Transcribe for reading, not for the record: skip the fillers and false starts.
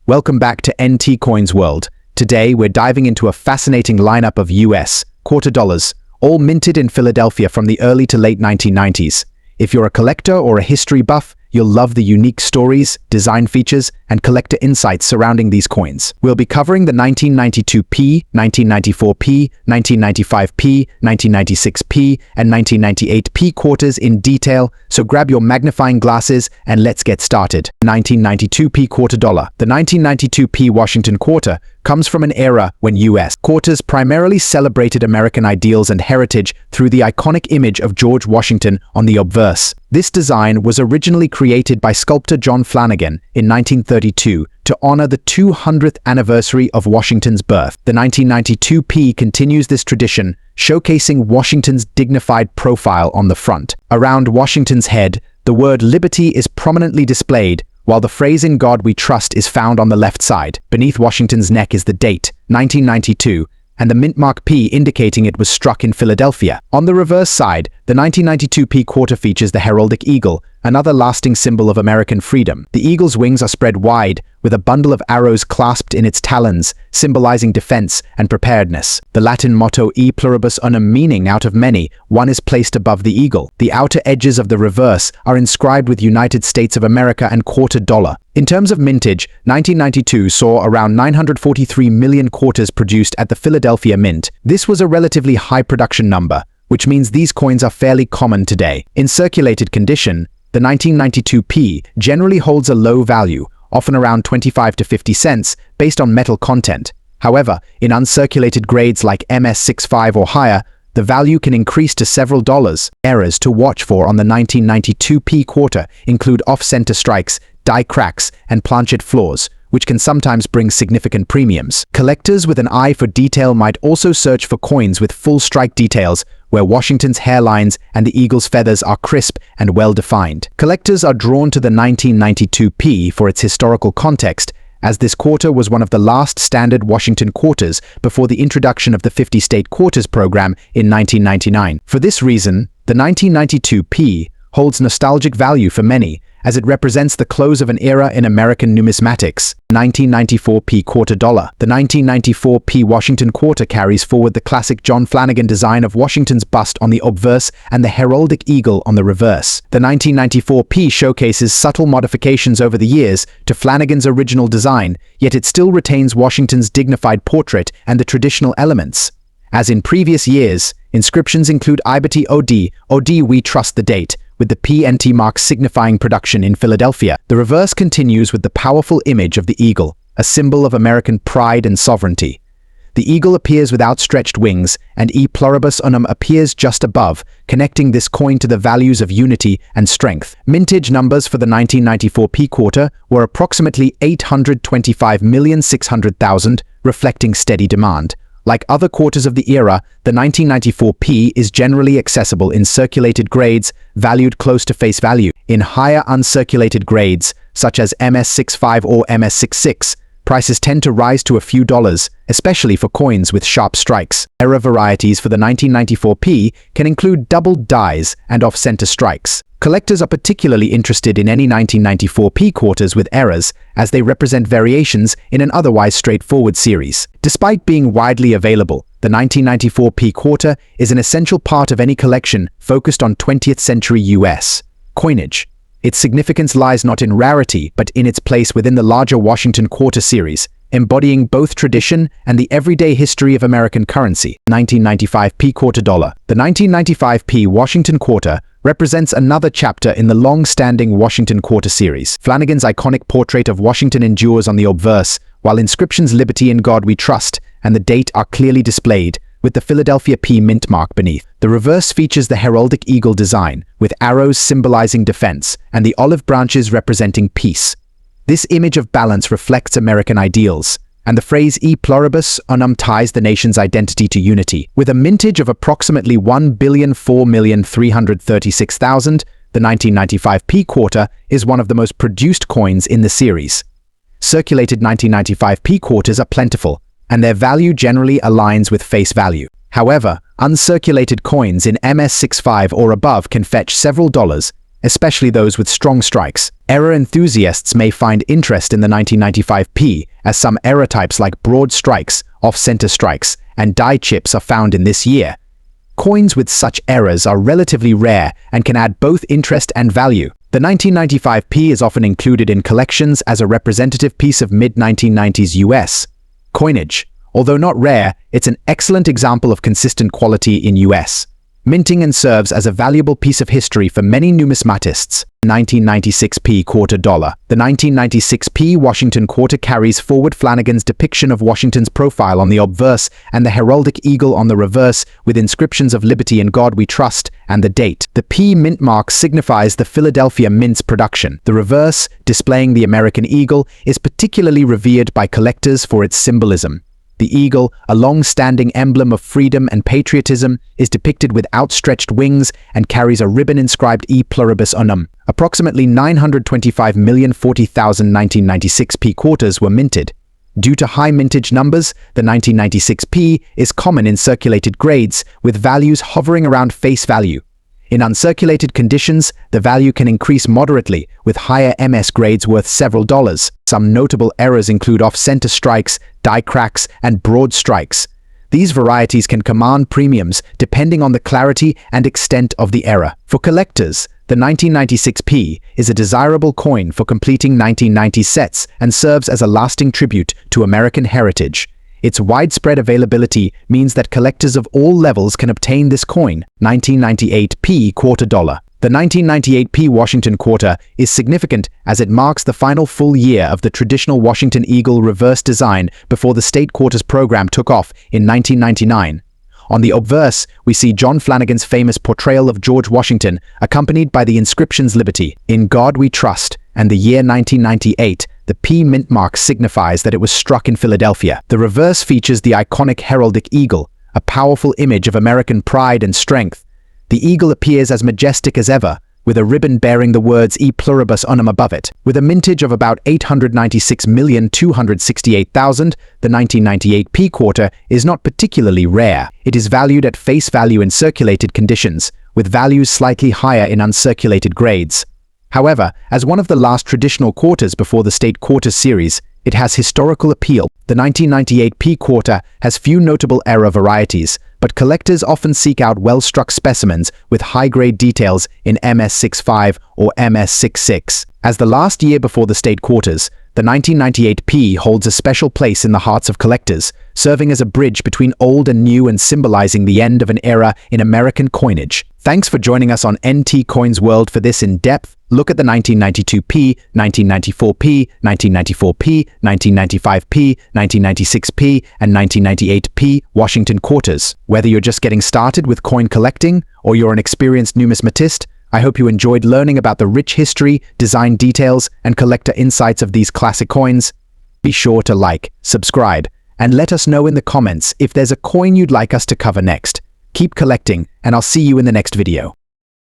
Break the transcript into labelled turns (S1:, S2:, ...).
S1: Welcome back to NT Coins World. Today we're diving into a fascinating lineup of US quarter dollars, all minted in Philadelphia from the early to late 1990s. If you're a collector or a history buff, you'll love the unique stories, design features, and collector insights surrounding these coins. We'll be covering the 1992p, 1994p, 1995p, 1996p, and 1998p quarters in detail, so grab your magnifying glasses and let's get started. 1992p quarter dollar. The 1992p Washington quarter comes from an era when U.S. quarters primarily celebrated American ideals and heritage through the iconic image of George Washington on the obverse. This design was originally created by sculptor John Flanagan in 1932 to honor the 200th anniversary of Washington's birth. The 1992p continues this tradition, showcasing Washington's dignified profile on the front. Around Washington's head, the word liberty is prominently displayed, while the phrase "In God We Trust" is found on the left side. Beneath Washington's neck is the date, 1992, and the mint mark P indicating it was struck in Philadelphia. On the reverse side, the 1992p quarter features the heraldic eagle, another lasting symbol of American freedom. The eagle's wings are spread wide, with a bundle of arrows clasped in its talons, symbolizing defense and preparedness. The Latin motto E pluribus unum, meaning out of many, one is placed above the eagle. The outer edges of the reverse are inscribed with United States of America and quarter dollar. In terms of mintage, 1992 saw around 943 million quarters produced at the Philadelphia Mint. This was a relatively high production number, which means these coins are fairly common today. In circulated condition, the 1992p generally holds a low value, often around 25 to 50 cents, based on metal content. However, in uncirculated grades like MS65 or higher, the value can increase to several dollars. Errors to watch for on the 1992p quarter include off-center strikes, die cracks, and planchet flaws, which can sometimes bring significant premiums. Collectors with an eye for detail might also search for coins with full strike details, where Washington's hairlines and the eagle's feathers are crisp and well-defined. Collectors are drawn to the 1992p for its historical context, as this quarter was one of the last standard Washington quarters before the introduction of the 50-state quarters program in 1999. For this reason, the 1992p holds nostalgic value for many, as it represents the close of an era in American numismatics. 1994p quarter dollar. The 1994p Washington quarter carries forward the classic John Flanagan design of Washington's bust on the obverse and the heraldic eagle on the reverse. The 1994p showcases subtle modifications over the years to Flanagan's original design, yet it still retains Washington's dignified portrait and the traditional elements. As in previous years, inscriptions include IBT OD We Trust the Date, with the PNT mark signifying production in Philadelphia. The reverse continues with the powerful image of the eagle, a symbol of American pride and sovereignty. The eagle appears with outstretched wings, and E pluribus unum appears just above, connecting this coin to the values of unity and strength. Mintage numbers for the 1994p quarter were approximately 825,600,000, reflecting steady demand. Like other quarters of the era, the 1994p is generally accessible in circulated grades, valued close to face value. In higher uncirculated grades, such as MS65 or MS66, prices tend to rise to a few dollars, especially for coins with sharp strikes. Error varieties for the 1994p can include doubled dies and off-center strikes. Collectors are particularly interested in any 1994p quarters with errors, as they represent variations in an otherwise straightforward series. Despite being widely available, the 1994p quarter is an essential part of any collection focused on 20th century US coinage. Its significance lies not in rarity, but in its place within the larger Washington quarter series, embodying both tradition and the everyday history of American currency. 1995p quarter dollar. The 1995p Washington quarter represents another chapter in the long-standing Washington quarter series. Flanagan's iconic portrait of Washington endures on the obverse, while inscriptions "Liberty in God We Trust" and the date are clearly displayed, with the Philadelphia P mint mark beneath. The reverse features the heraldic eagle design, with arrows symbolizing defense and the olive branches representing peace. This image of balance reflects American ideals, and the phrase E pluribus unum ties the nation's identity to unity. With a mintage of approximately 1,004,336,000, the 1995p quarter is one of the most produced coins in the series. Circulated 1995p quarters are plentiful, and their value generally aligns with face value. However, uncirculated coins in MS65 or above can fetch several dollars, especially those with strong strikes. Error enthusiasts may find interest in the 1995p, as some error types like broad strikes, off-center strikes, and die chips are found in this year. Coins with such errors are relatively rare and can add both interest and value. The 1995p is often included in collections as a representative piece of mid-1990s US coinage. Although not rare, it's an excellent example of consistent quality in US minting and serves as a valuable piece of history for many numismatists. 1996p quarter dollar. The 1996p Washington quarter carries forward Flanagan's depiction of Washington's profile on the obverse and the heraldic eagle on the reverse, with inscriptions of "Liberty in God We Trust" and the date. The P mint mark signifies the Philadelphia Mint's production. The reverse, displaying the American eagle, is particularly revered by collectors for its symbolism. The eagle, a long-standing emblem of freedom and patriotism, is depicted with outstretched wings and carries a ribbon inscribed E Pluribus Unum. Approximately 925,040,000 1996p quarters were minted. Due to high mintage numbers, the 1996p is common in circulated grades, with values hovering around face value. In uncirculated conditions, the value can increase moderately, with higher MS grades worth several dollars. Some notable errors include off-center strikes, die cracks, and broad strikes. These varieties can command premiums depending on the clarity and extent of the error. For collectors, the 1996p is a desirable coin for completing 1990s sets and serves as a lasting tribute to American heritage. Its widespread availability means that collectors of all levels can obtain this coin. 1998p quarter dollar. The 1998p Washington quarter is significant as it marks the final full year of the traditional Washington Eagle reverse design before the State Quarters program took off in 1999. On the obverse, we see John Flanagan's famous portrayal of George Washington, accompanied by the inscriptions "Liberty in God We Trust" and the year 1998. The P mint mark signifies that it was struck in Philadelphia. The reverse features the iconic heraldic eagle, a powerful image of American pride and strength. The eagle appears as majestic as ever, with a ribbon bearing the words E Pluribus Unum above it. With a mintage of about 896,268,000, the 1998p quarter is not particularly rare. It is valued at face value in circulated conditions, with values slightly higher in uncirculated grades. However, as one of the last traditional quarters before the State Quarters series, it has historical appeal. The 1998p quarter has few notable error varieties, but collectors often seek out well-struck specimens with high-grade details in MS65 or MS66. As the last year before the State Quarters, the 1998p holds a special place in the hearts of collectors, serving as a bridge between old and new and symbolizing the end of an era in American coinage. Thanks for joining us on NT Coins World for this in-depth look at the 1992p, 1994p, 1994p, 1995p, 1996p, and 1998p Washington quarters. Whether you're just getting started with coin collecting or you're an experienced numismatist, I hope you enjoyed learning about the rich history, design details, and collector insights of these classic coins. Be sure to like, subscribe, and let us know in the comments if there's a coin you'd like us to cover next. Keep collecting, and I'll see you in the next video.